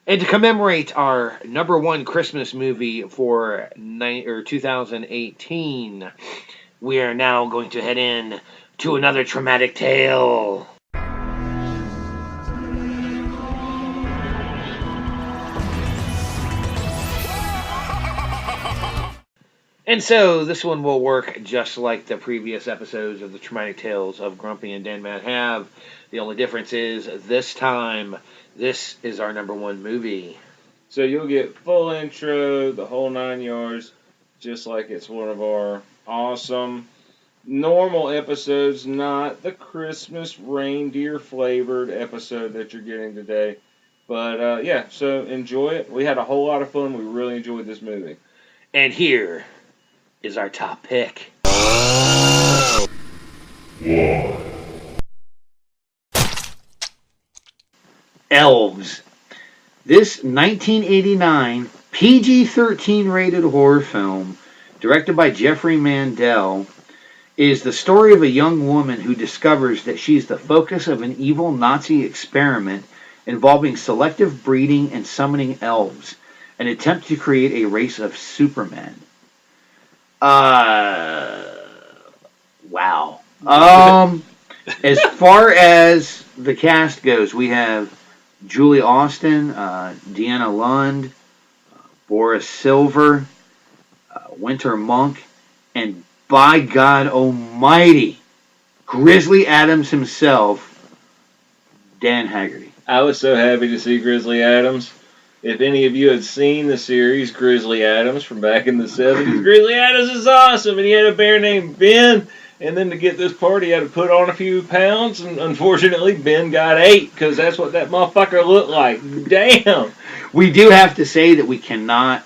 And to commemorate our number one Christmas movie for 2018, we are now going to head in to another traumatic tale. And so this one will work just like the previous episodes of the Traumatic Tales of Grumpy and Dedman have. The only difference is this time, this is our number one movie. So you'll get full intro, the whole 9 yards, just like it's one of our awesome normal episodes, not the Christmas reindeer flavored episode that you're getting today. But yeah, so enjoy it. We had a whole lot of fun. We really enjoyed this movie. And here is our top pick. Elves. This 1989 PG-13 rated horror film, directed by Jeffrey Mandel, is the story of a young woman who discovers that she's the focus of an evil Nazi experiment involving selective breeding and summoning elves, an attempt to create a race of supermen. Wow. As far as the cast goes, we have Julie Austin, Deanna Lund, Boris Silver, Winter Monk, and by God Almighty, Grizzly Adams himself, Dan Haggerty. I was so happy to see Grizzly Adams. If any of you had seen the series Grizzly Adams from back in the 70s, Grizzly Adams is awesome, and he had a bear named Ben, and then to get this part he had to put on a few pounds, and unfortunately Ben got 8, because that's what that motherfucker looked like. Damn! We do have to say that we cannot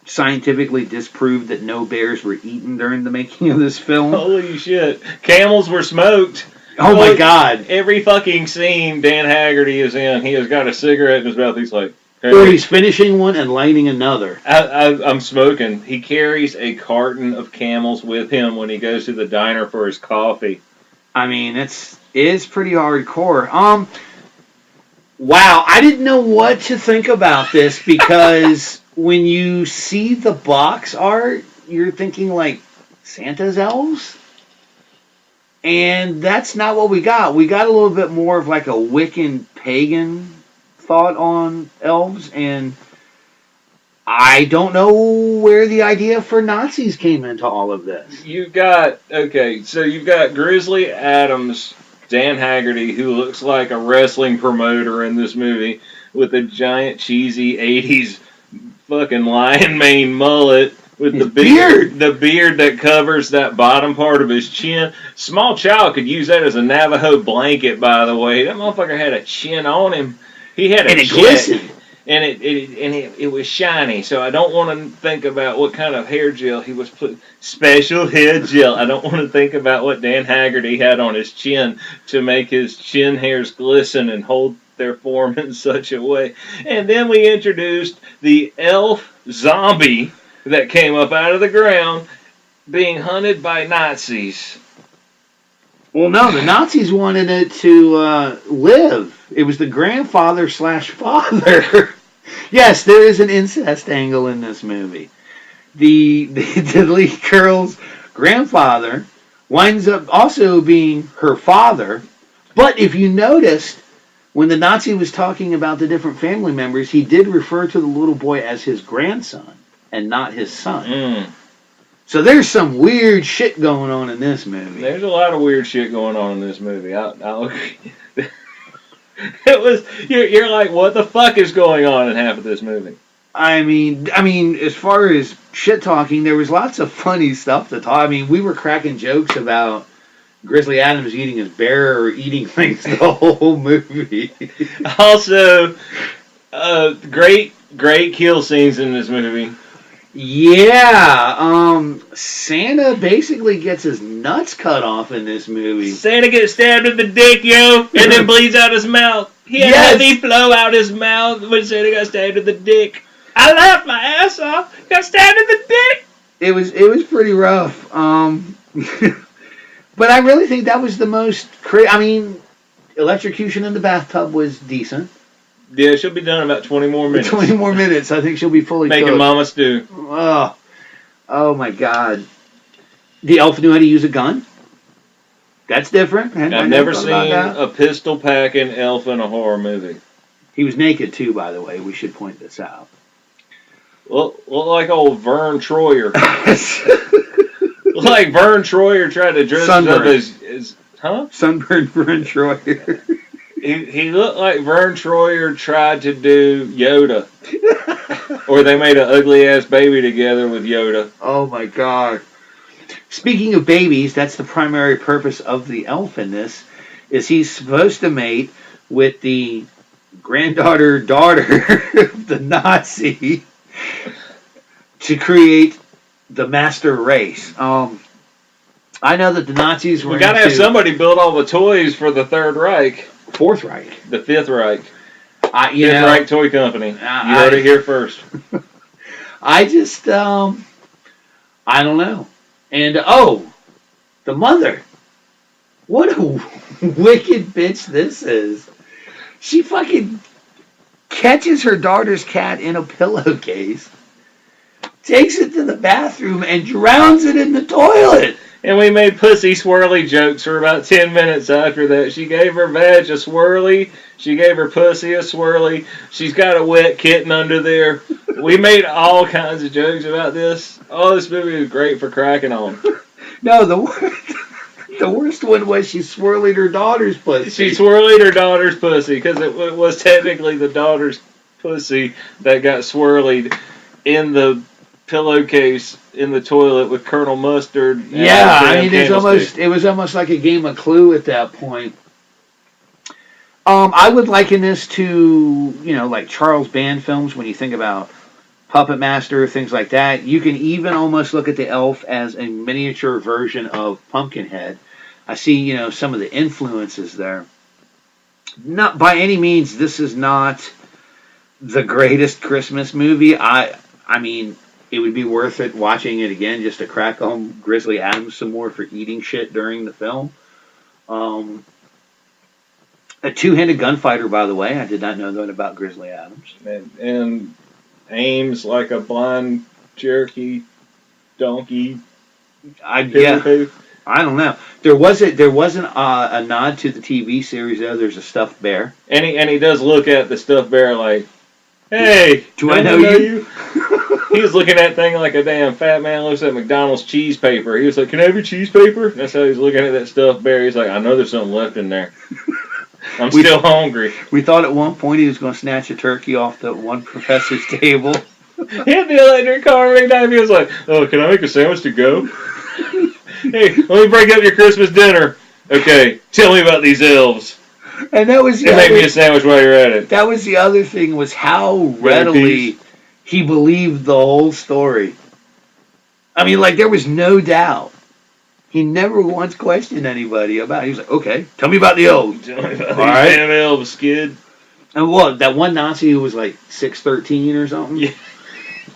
scientifically disprove that no bears were eaten during the making of this film. Holy shit. Camels were smoked. Oh my God. Every fucking scene Dan Haggerty is in, he has got a cigarette in his mouth. He's like, hey. Or he's finishing one and lighting another. I'm smoking. He carries a carton of Camels with him when he goes to the diner for his coffee. I mean, it's pretty hardcore. Wow, I didn't know what to think about this because when you see the box art, you're thinking like Santa's elves? And that's not what we got. We got a little bit more of like a Wiccan pagan thought on elves, and I don't know where the idea for Nazis came into all of this. You've got Grizzly Adams, Dan Haggerty, who looks like a wrestling promoter in this movie, with a giant cheesy 80s fucking lion mane mullet, with his the beard that covers that bottom part of his chin. Small child could use that as a Navajo blanket, by the way. That motherfucker had a chin on him. He had a and it glistened. And it was shiny, so I don't want to think about what kind of hair gel he was putting. Special hair gel. I don't want to think about what Dan Haggerty had on his chin to make his chin hairs glisten and hold their form in such a way. And then we introduced the elf zombie that came up out of the ground being hunted by Nazis. Well, no, the Nazis wanted it to live. It was the grandfather/father. Yes, there is an incest angle in this movie. The lead girl's grandfather winds up also being her father. But if you noticed, when the Nazi was talking about the different family members, he did refer to the little boy as his grandson and not his son. So there's some weird shit going on in this movie. There's a lot of weird shit going on in this movie. I'll agree. It was you're like, what the fuck is going on in half of this movie? I mean, as far as shit talking, there was lots of funny stuff to talk. I mean, we were cracking jokes about Grizzly Adams eating his bear or eating things the whole movie. Also, great kill scenes in this movie. Yeah, Santa basically gets his nuts cut off in this movie. Santa gets stabbed in the dick, yo, and then bleeds out his mouth. He had heavy flow out his mouth when Santa got stabbed in the dick. I laughed my ass off. Got stabbed in the dick. It was pretty rough. But I really think that was the most I mean, electrocution in the bathtub was decent. Yeah, she'll be done in about 20 more minutes. 20 more minutes. I think she'll be fully Making cooked. Mama stew. Oh my God. The elf knew how to use a gun. That's different. I've never seen a pistol packing elf in a horror movie. He was naked too, by the way. We should point this out. Look like old Vern Troyer. Like Vern Troyer tried to dress up as Sunburned Vern Troyer. He looked like Vern Troyer tried to do Yoda. Or they made an ugly ass baby together with Yoda. Oh my God. Speaking of babies, that's the primary purpose of the elf in this, is he's supposed to mate with the daughter of the Nazi to create the master race. I know that the Nazis were. We gotta have somebody build all the toys for the Third Reich. Fourth Reich. The Fifth Reich. Fifth Reich Toy Company. You heard it here first. I just, I don't know. And, the mother. What a wicked bitch this is. She fucking catches her daughter's cat in a pillowcase, takes it to the bathroom, and drowns it in the toilet. And we made pussy swirly jokes for about 10 minutes after that. She gave her vag a swirly. She gave her pussy a swirly. She's got a wet kitten under there. We made all kinds of jokes about this. Oh, this movie is great for cracking on. No, the worst one was she swirled her daughter's pussy. She swirled her daughter's pussy because it was technically the daughter's pussy that got swirled in the pillowcase in the toilet with Colonel Mustard. Yeah, I mean it was almost like a game of Clue at that point. I would liken this to, like Charles Band films when you think about Puppet Master, things like that. You can even almost look at the elf as a miniature version of Pumpkinhead. I see, some of the influences there. Not by any means, this is not the greatest Christmas movie. I mean, it would be worth it watching it again just to crack on Grizzly Adams some more for eating shit during the film. A two-handed gunfighter, by the way. I did not know that about Grizzly Adams. And aims like a blind Cherokee donkey. I don't know. There wasn't a nod to the TV series though. There's a stuffed bear, and he does look at the stuffed bear like, "Hey, do I know you?" He was looking at that thing like a damn fat man looks at McDonald's cheese paper. He was like, "Can I have your cheese paper?" That's how he's looking at that stuffed bear. He's like, "I know there's something left in there. I'm still hungry." We thought at one point he was going to snatch a turkey off the one professor's table. He had the electric carving knife. He was like, "Oh, can I make a sandwich to go?" "Hey, let me break up your Christmas dinner." "Okay, tell me about these elves." And that was make me a sandwich while you're at it. That was the other thing, was how readily he believed the whole story. I mean, like, there was no doubt. He never once questioned anybody about it. He was like, "Okay, tell me about the elves." Tell me about these damn elves, kid. And what, that one Nazi who was like 6'13" or something? Yeah.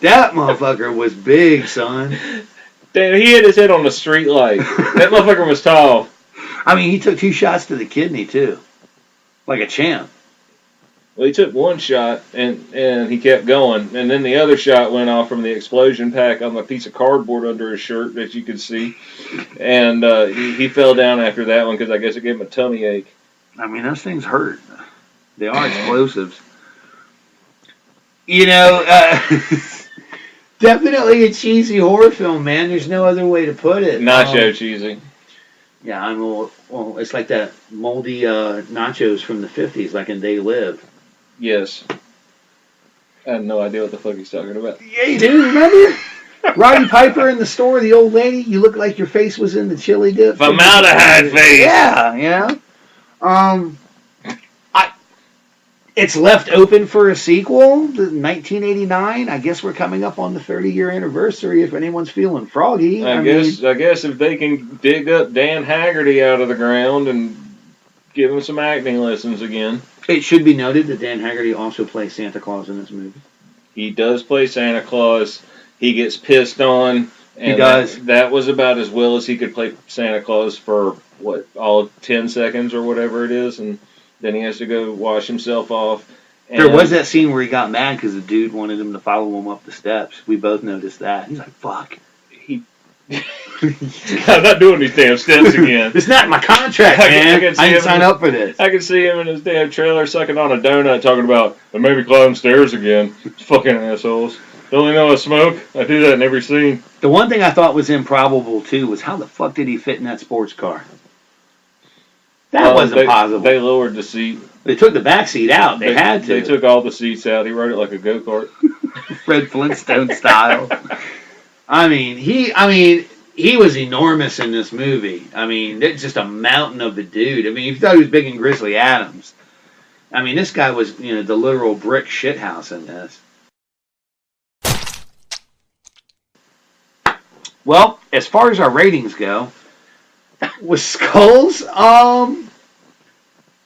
That motherfucker was big, son. Damn, he hit his head on the street light. That motherfucker was tall. I mean, he took 2 shots to the kidney, too. Like a champ. Well, he took one shot, and he kept going. And then the other shot went off from the explosion pack on the piece of cardboard under his shirt that you could see. And he fell down after that one because I guess it gave him a tummy ache. I mean, those things hurt. They are explosives. Definitely a cheesy horror film, man. There's no other way to put it. Nacho cheesy. Yeah, I mean, well, it's like that moldy nachos from the 50s, like in They Live. Yes. I have no idea what the fuck he's talking about. Yeah, you do, remember? Roddy Piper in the store, the old lady, you look like your face was in the chili dip. Formaldehyde face. Yeah. It's left open for a sequel, 1989. I guess we're coming up on the 30-year anniversary if anyone's feeling froggy. I guess if they can dig up Dan Haggerty out of the ground and give him some acting lessons again. It should be noted that Dan Haggerty also plays Santa Claus in this movie. He does play Santa Claus. He gets pissed on. And he does. That was about as well as he could play Santa Claus for, all 10 seconds or whatever it is. And then he has to go wash himself off. And There was that scene where he got mad because the dude wanted him to follow him up the steps. We both noticed that. He's like, fuck. I'm not doing these damn steps again. It's not in my contract, man. I didn't sign up for this. I can see him in his damn trailer sucking on a donut talking about, I maybe climb stairs again. Fucking assholes. Don't they know I smoke? I do that in every scene. The one thing I thought was improbable, too, was how the fuck did he fit in that sports car? That wasn't possible. They lowered the seat. They took the back seat out. They had to. They took all the seats out. He rode it like a go-kart. Fred Flintstone style. I mean, he was enormous in this movie. I mean, it's just a mountain of a dude. I mean, if you thought he was big in Grizzly Adams, I mean, this guy was, the literal brick shithouse in this. Well, as far as our ratings go, with Skulls,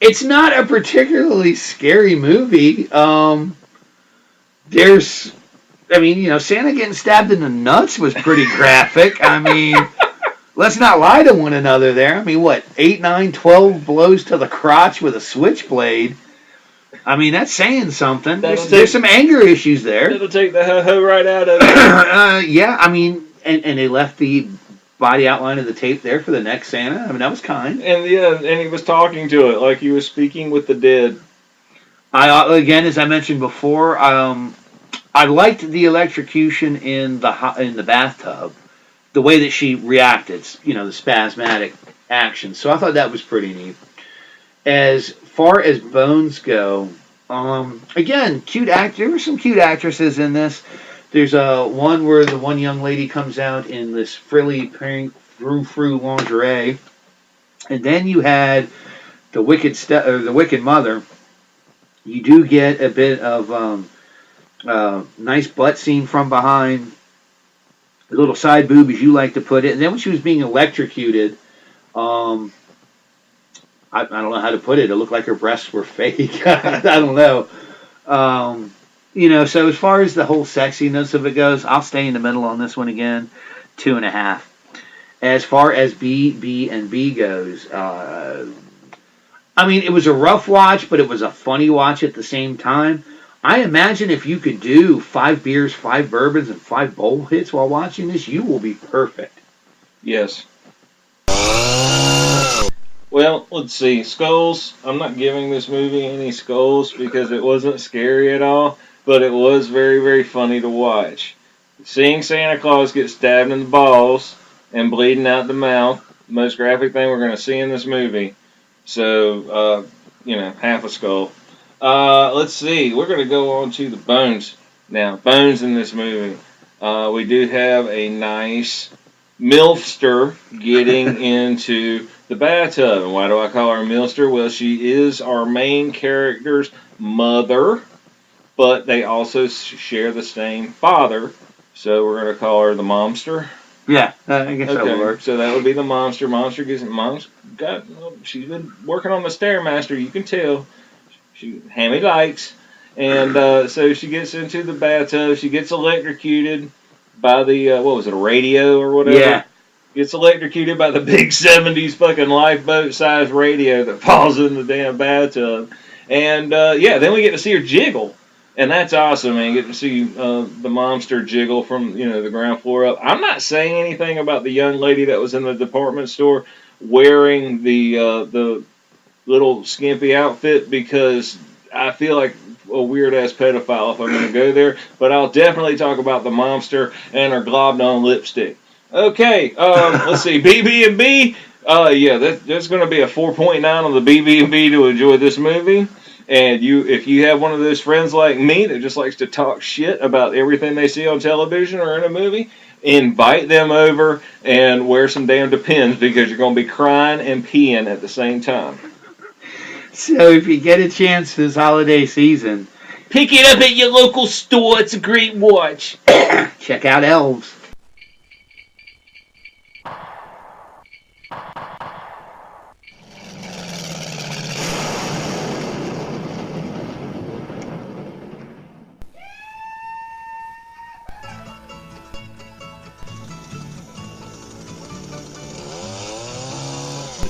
it's not a particularly scary movie. Santa getting stabbed in the nuts was pretty graphic. I mean, let's not lie to one another there. I mean, what, 8, 9, 12 blows to the crotch with a switchblade? I mean, that's saying something. There's some anger issues there. It'll take the ho-ho right out of it. Yeah, I mean, and they left the body outline of the tape there for the next Santa. I mean, that was kind. And he was talking to it like he was speaking with the dead. Again, as I mentioned before, I liked the electrocution in the bathtub, the way that she reacted, the spasmodic action. So I thought that was pretty neat. As far as bones go, again, cute actor. There were some cute actresses in this. There's one where the one young lady comes out in this frilly pink frou-frou lingerie, and then you had the wicked mother. You do get a bit of nice butt scene from behind, a little side boob, as you like to put it. And then when she was being electrocuted, I don't know how to put it. It looked like her breasts were fake. I don't know. So as far as the whole sexiness of it goes, I'll stay in the middle on this one again, 2.5. As far as B and B goes, it was a rough watch, but it was a funny watch at the same time. I imagine if you could do 5 beers, 5 bourbons, and 5 bowl hits while watching this, you will be perfect. Yes. Well, let's see. Skulls. I'm not giving this movie any skulls because it wasn't scary at all, but it was very, very funny to watch. Seeing Santa Claus get stabbed in the balls and bleeding out the mouth, the most graphic thing we're going to see in this movie. So, half a skull. Let's see. We're going to go on to the bones. Now, bones in this movie. We do have a nice milfster getting into the bathtub. And why do I call her a milfster? Well, she is our main character's mother, but they also share the same father. So we're going to call her the momster. Yeah, I guess that would work. So that would be the momster. Momster she's been working on the Stairmaster, you can tell. Hammy likes. And so she gets into the bathtub. She gets electrocuted by the, a radio or whatever? Yeah. Gets electrocuted by the big 70s fucking lifeboat-sized radio that falls in the damn bathtub. And, then we get to see her jiggle. And that's awesome, man. You get to see the momster jiggle from, the ground floor up. I'm not saying anything about the young lady that was in the department store wearing the little skimpy outfit because I feel like a weird-ass pedophile if I'm going to go there. But I'll definitely talk about the momster and her globbed-on lipstick. Okay, let's see. BB&B. There's going to be a 4.9 on the BB&B to enjoy this movie. And if you have one of those friends like me that just likes to talk shit about everything they see on television or in a movie, invite them over and wear some damn Depends because you're going to be crying and peeing at the same time. So if you get a chance this holiday season, pick it up at your local store. It's a great watch. Check out Elves.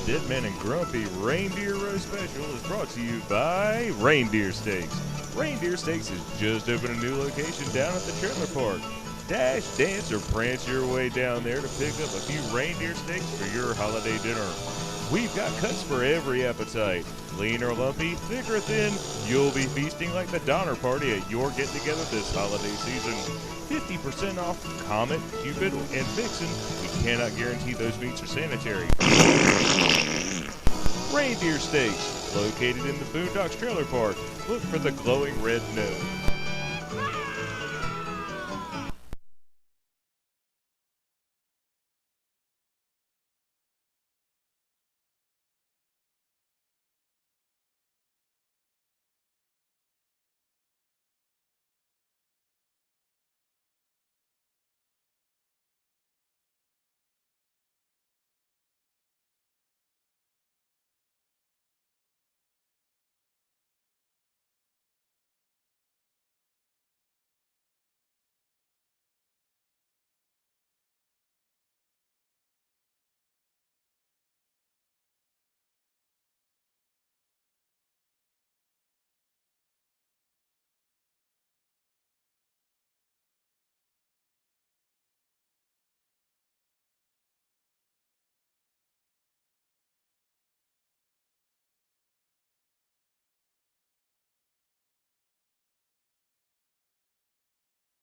Dedman and Grumpy Reindeer Roast Special is brought to you by Reindeer Steaks. Reindeer Steaks has just opened a new location down at the trailer park. Dash, dance, or prance your way down there to pick up a few reindeer steaks for your holiday dinner. We've got cuts for every appetite. Lean or lumpy, thick or thin, you'll be feasting like the Donner Party at your get-together this holiday season. 50% off Comet, Cupid, and Vixen. We cannot guarantee those meats are sanitary. Reindeer Steaks, located in the Boondocks Trailer Park. Look for the glowing red nose.